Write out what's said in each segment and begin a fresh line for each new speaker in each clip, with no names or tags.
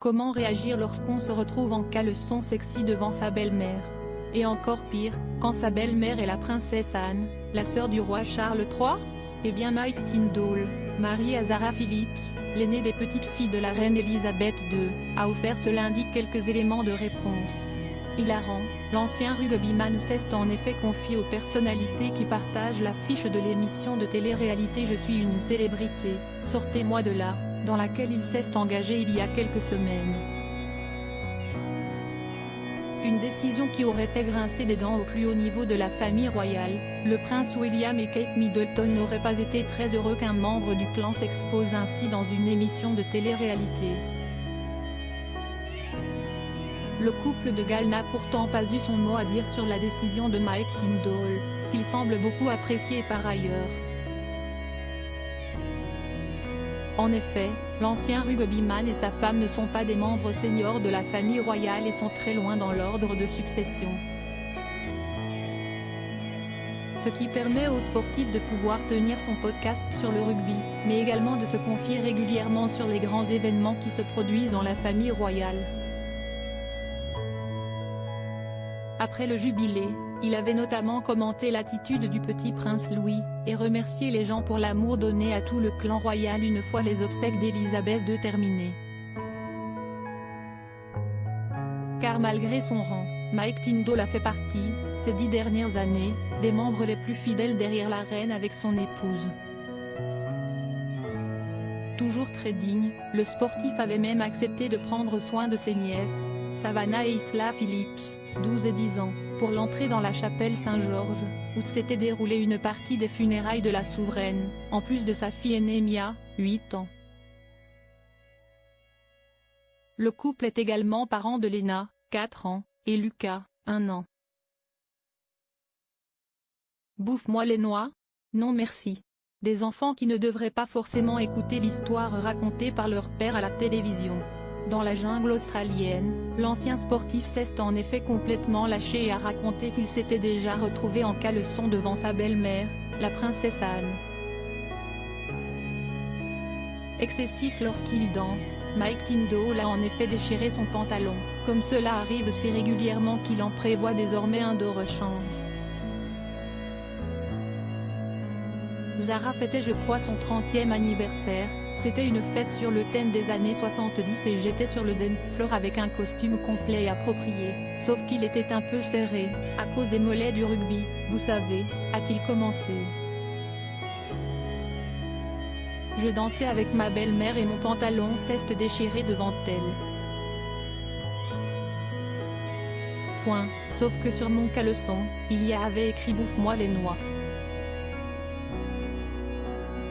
Comment réagir lorsqu'on se retrouve en caleçon sexy devant sa belle-mère? Et encore pire, quand sa belle-mère est la princesse Anne, la sœur du roi Charles III? Eh bien Mike Tindall, marié à Zara Phillips, l'aînée des petites filles de la reine Elisabeth II, a offert ce lundi quelques éléments de réponse. Hilarant, l'ancien rugbyman s'est en effet confié aux personnalités qui partagent l'affiche de l'émission de télé-réalité Je suis une célébrité, sortez-moi de là, dans laquelle il s'est engagé il y a quelques semaines. Une décision qui aurait fait grincer des dents au plus haut niveau de la famille royale. Le prince William et Kate Middleton n'auraient pas été très heureux qu'un membre du clan s'expose ainsi dans une émission de télé-réalité. Le couple de Galles n'a pourtant pas eu son mot à dire sur la décision de Mike Tindall, qu'il semble beaucoup apprécier par ailleurs. En effet, l'ancien rugbyman et sa femme ne sont pas des membres seniors de la famille royale et sont très loin dans l'ordre de succession. Ce qui permet au sportif de pouvoir tenir son podcast sur le rugby, mais également de se confier régulièrement sur les grands événements qui se produisent dans la famille royale. Après le jubilé, il avait notamment commenté l'attitude du petit prince Louis, et remercié les gens pour l'amour donné à tout le clan royal une fois les obsèques d'Élisabeth II terminées. Car malgré son rang, Mike Tindall a fait partie, ces 10 dernières années, des membres les plus fidèles derrière la reine avec son épouse. Toujours très digne, le sportif avait même accepté de prendre soin de ses nièces, Savannah et Isla Phillips, 12 et 10 ans, pour l'entrée dans la chapelle Saint-Georges, où s'était déroulée une partie des funérailles de la souveraine, en plus de sa fille aînée Mia, 8 ans. Le couple est également parent de Lena, 4 ans, et Lucas, 1 an. Bouffe-moi les noix? Non merci. Des enfants qui ne devraient pas forcément écouter l'histoire racontée par leur père à la télévision. Dans la jungle australienne, l'ancien sportif s'est en effet complètement lâché et a raconté qu'il s'était déjà retrouvé en caleçon devant sa belle-mère, la princesse Anne. Excessif lorsqu'il danse, Mike Tindall a en effet déchiré son pantalon, comme cela arrive si régulièrement qu'il en prévoit désormais un de rechange. Zara fêtait je crois son 30e anniversaire, c'était une fête sur le thème des années 70 et j'étais sur le dance floor avec un costume complet et approprié, sauf qu'il était un peu serré, à cause des mollets du rugby, vous savez, a-t-il commencé. Je dansais avec ma belle-mère et mon pantalon s'est déchiré devant elle. Point, sauf que sur mon caleçon, il y avait écrit bouffe-moi les noix.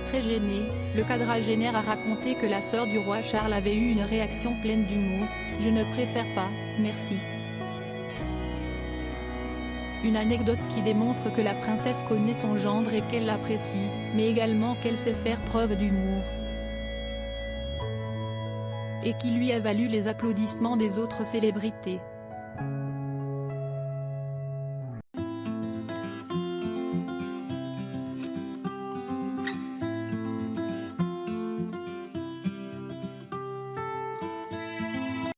Très gêné, le quadragénaire a raconté que la sœur du roi Charles avait eu une réaction pleine d'humour, je ne préfère pas, merci. Une anecdote qui démontre que la princesse connaît son gendre et qu'elle l'apprécie, mais également qu'elle sait faire preuve d'humour. Et qui lui a valu les applaudissements des autres célébrités.